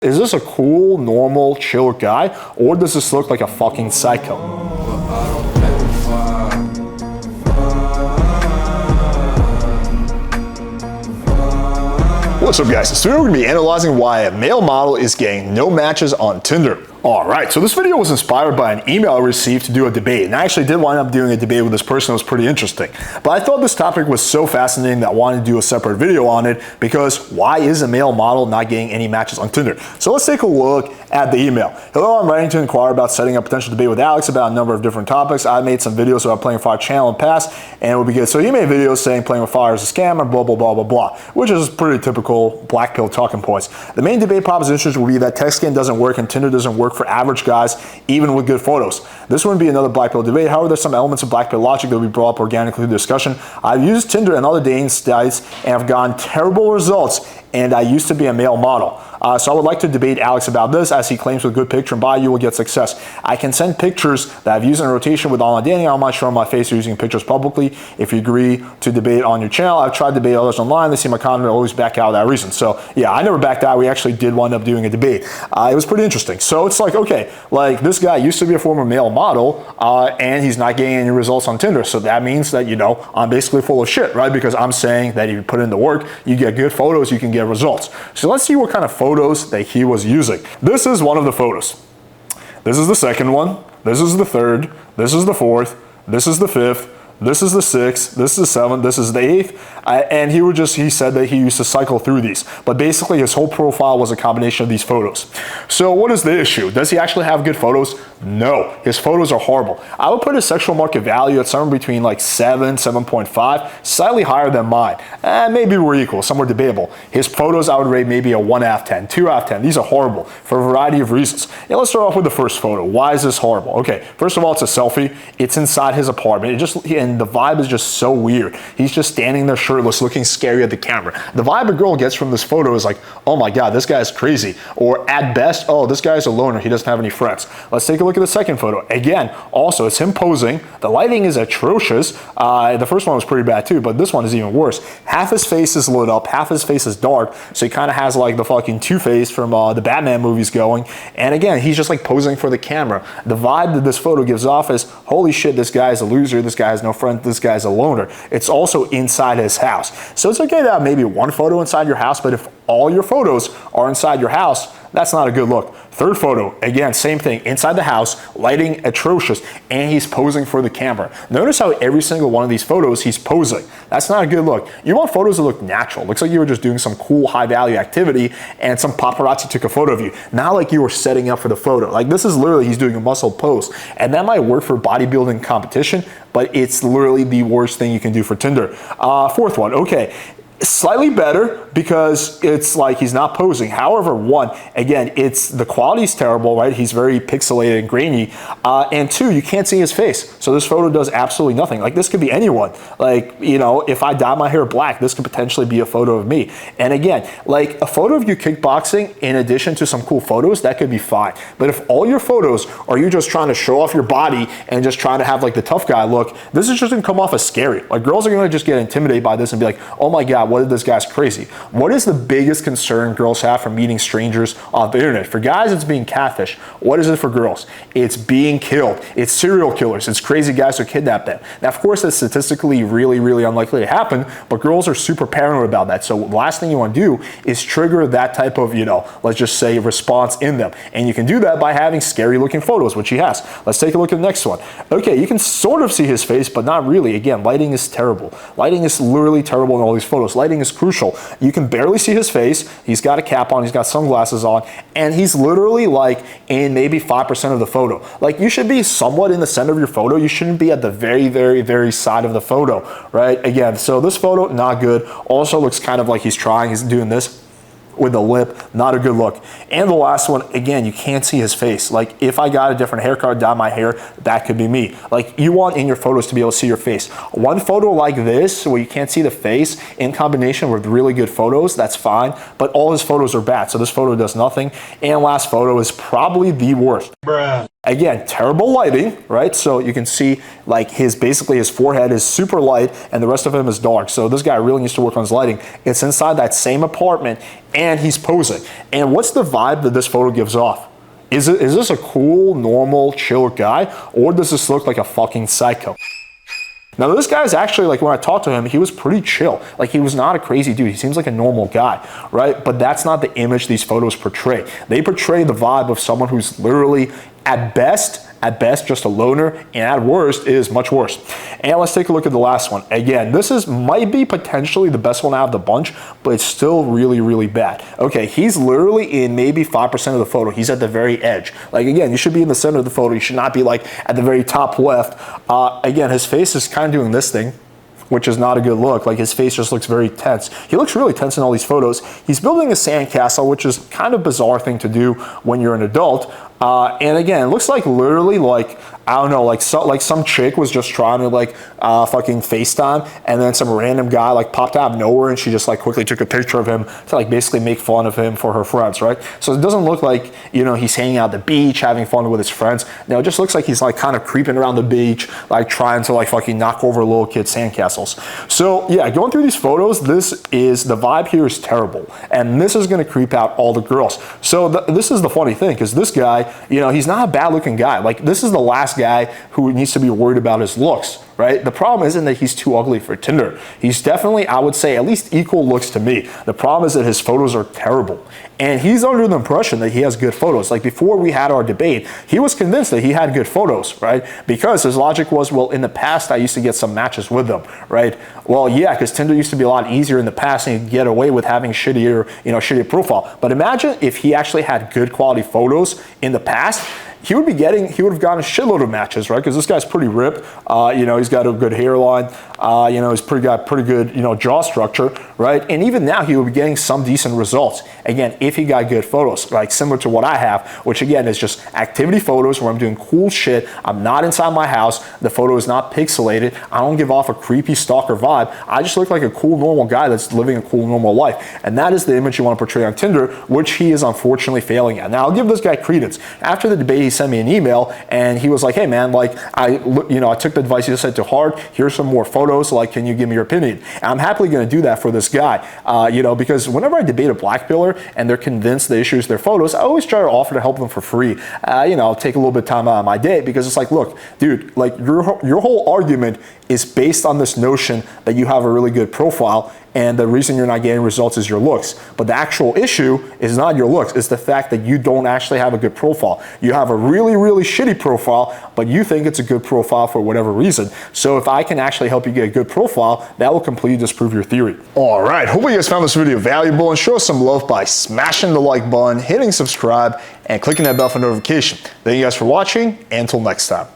Is this a cool, normal, chill guy, or does this look like a fucking psycho? What's up guys, today we're going to be analyzing why a male model is getting no matches on Tinder. Alright, so this video was inspired by an email I received to do a debate, and I actually did wind up doing a debate with this person. It was pretty interesting. But I thought this topic was so fascinating that I wanted to do a separate video on it, because why is a male model not getting any matches on Tinder? So let's take a look at the email. Hello, I'm writing to inquire about setting up a potential debate with Alex about a number of different topics. I made some videos about playing with fire channel in the past, and it would be good. So he made videos saying playing with fire is a scam and blah, blah, blah, blah, blah, which is pretty typical black pill talking points. The main debate propositions will be that text scan doesn't work and Tinder doesn't work for average guys, even with good photos. This wouldn't be another black pill debate. However, there's some elements of black pill logic that will be brought up organically through the discussion. I've used Tinder and other dating sites and have gotten terrible results, and I used to be a male model. So I would like to debate Alex about this, as he claims with good picture and bio you will get success. I can send pictures that I've used in rotation with online dating. I'm not showing my face or using pictures publicly. If you agree to debate on your channel, I've tried to debate others online. They see my content, I always back out of that reason. So yeah, I never backed out. We actually did wind up doing a debate. It was pretty interesting. So it's like, okay, like this guy used to be a former male model, and he's not getting any results on Tinder. So that means that, you know, I'm basically full of shit, right? Because I'm saying that if you put in the work, you get good photos, you can get results. So let's see what kind of photos that he was using. This is one of the photos. This is the second one. This is the third. This is the fourth. This is the fifth. This is the sixth, this is the seventh, this is the eighth, and he said that he used to cycle through these. But basically his whole profile was a combination of these photos. So what is the issue? Does he actually have good photos? No, his photos are horrible. I would put his sexual market value at somewhere between like 7, 7.5, slightly higher than mine. Maybe we're equal, somewhere debatable. His photos I would rate maybe a 1 out of 10, 2 out of 10. These are horrible for a variety of reasons. And let's start off with the first photo. Why is this horrible? Okay, first of all, it's a selfie. It's inside his apartment. And the vibe is just so weird. He's just standing there shirtless, looking scary at the camera. The vibe a girl gets from this photo is like, oh my God, this guy's crazy. Or at best, oh, this guy's a loner. He doesn't have any friends. Let's take a look at the second photo. Again, also, it's him posing. The lighting is atrocious. The first one was pretty bad too, but this one is even worse. Half his face is lit up, half his face is dark, so he kind of has like the fucking Two-Face from the Batman movies going. And again, he's just like posing for the camera. The vibe that this photo gives off is, holy shit, this guy is a loser. This guy has no friends. This guy's a loner. It's also inside his house. So it's okay to have maybe one photo inside your house, but if all your photos are inside your house, that's not a good look. Third photo, again, same thing, inside the house, lighting atrocious, and he's posing for the camera. Notice how every single one of these photos, he's posing. That's not a good look. You want photos that look natural. Looks like you were just doing some cool high value activity and some paparazzi took a photo of you. Not like you were setting up for the photo. Like this is literally, he's doing a muscle pose. And that might work for bodybuilding competition, but it's literally the worst thing you can do for Tinder. Fourth one, okay. Slightly better because it's like he's not posing. However, one, again, it's the quality's terrible, right? He's very pixelated and grainy. And two, you can't see his face. So this photo does absolutely nothing. Like this could be anyone. Like, you know, if I dye my hair black, this could potentially be a photo of me. And again, like a photo of you kickboxing in addition to some cool photos, that could be fine. But if all your photos are you just trying to show off your body and just trying to have like the tough guy look, this is just gonna come off as scary. Like girls are gonna just get intimidated by this and be like, oh my God, what if this guy's crazy? What is the biggest concern girls have from meeting strangers on the internet? For guys, it's being catfish. What is it for girls? It's being killed. It's serial killers. It's crazy guys who kidnap them. Now, of course, that's statistically really, really unlikely to happen, but girls are super paranoid about that. So the last thing you want to do is trigger that type of, you know, let's just say response in them. And you can do that by having scary looking photos, which he has. Let's take a look at the next one. Okay, you can sort of see his face, but not really. Again, lighting is terrible. Lighting is literally terrible in all these photos. Lighting is crucial. You can barely see his face. He's got a cap on, he's got sunglasses on, and he's literally like in maybe 5% of the photo. Like you should be somewhat in the center of your photo. You shouldn't be at the very, very, very side of the photo, right? Again, so this photo, not good. Also looks kind of like he's trying, he's doing this with the lip, not a good look. And the last one, again, you can't see his face. Like if I got a different haircut, dye my hair, that could be me. Like you want in your photos to be able to see your face. One photo like this where you can't see the face in combination with really good photos, that's fine, but all his photos are bad. So this photo does nothing. And last photo is probably the worst. Bruh. Again, terrible lighting, right? So you can see like basically his forehead is super light and the rest of him is dark. So this guy really needs to work on his lighting. It's inside that same apartment and he's posing. And what's the vibe that this photo gives off? Is this a cool, normal, chill guy, or does this look like a fucking psycho? Now this guy's actually, like when I talked to him, he was pretty chill. Like he was not a crazy dude. He seems like a normal guy, right? But that's not the image these photos portray. They portray the vibe of someone who's literally at best, just a loner, and at worst is much worse. And let's take a look at the last one. Again, this might be potentially the best one out of the bunch, but it's still really, really bad. Okay, he's literally in maybe 5% of the photo. He's at the very edge. Like again, you should be in the center of the photo. You should not be like at the very top left. Again, his face is kind of doing this thing, which is not a good look. Like his face just looks very tense. He looks really tense in all these photos. He's building a sandcastle, which is kind of a bizarre thing to do when you're an adult. And again, it looks like literally like, I don't know, like some chick was just trying to like fucking FaceTime, and then some random guy like popped out of nowhere and she just like quickly took a picture of him to like basically make fun of him for her friends, right? So it doesn't look like, you know, he's hanging out at the beach having fun with his friends. No, it just looks like he's like kind of creeping around the beach, like trying to like fucking knock over little kids' sandcastles. So yeah, going through these photos, the vibe here is terrible. And this is gonna creep out all the girls. So this is the funny thing, because this guy, you know, he's not a bad looking guy. Like this is the last guy who needs to be worried about his looks, right? The problem isn't that he's too ugly for Tinder. He's definitely, I would say, at least equal looks to me. The problem is that his photos are terrible. And he's under the impression that he has good photos. Like before we had our debate, he was convinced that he had good photos, right? Because his logic was, well, in the past, I used to get some matches with them, right? Well, yeah, because Tinder used to be a lot easier in the past and you'd get away with having shittier profile. But imagine if he actually had good quality photos in the past. He would have gotten a shitload of matches, right? Because this guy's pretty ripped. He's got a good hairline. He's got pretty good, jaw structure, right? And even now, he would be getting some decent results. Again, if he got good photos, like similar to what I have, which again is just activity photos where I'm doing cool shit. I'm not inside my house. The photo is not pixelated. I don't give off a creepy stalker vibe. I just look like a cool, normal guy that's living a cool, normal life. And that is the image you want to portray on Tinder, which he is unfortunately failing at. Now, I'll give this guy credence. After the debate, he sent me an email and he was like, hey man, like I took the advice you said to heart. Here's some more photos. Like, can you give me your opinion? And I'm happily going to do that for this guy, because whenever I debate a black pillar and they're convinced the issue is their photos, I always try to offer to help them for free. I'll take a little bit of time out of my day because it's like, look, dude, like your whole argument is based on this notion that you have a really good profile and the reason you're not getting results is your looks. But the actual issue is not your looks, it's the fact that you don't actually have a good profile. You have a really, really shitty profile, but you think it's a good profile for whatever reason. So if I can actually help you get a good profile, that will completely disprove your theory. All right, hopefully you guys found this video valuable and show us some love by smashing the like button, hitting subscribe, and clicking that bell for notification. Thank you guys for watching, and until next time.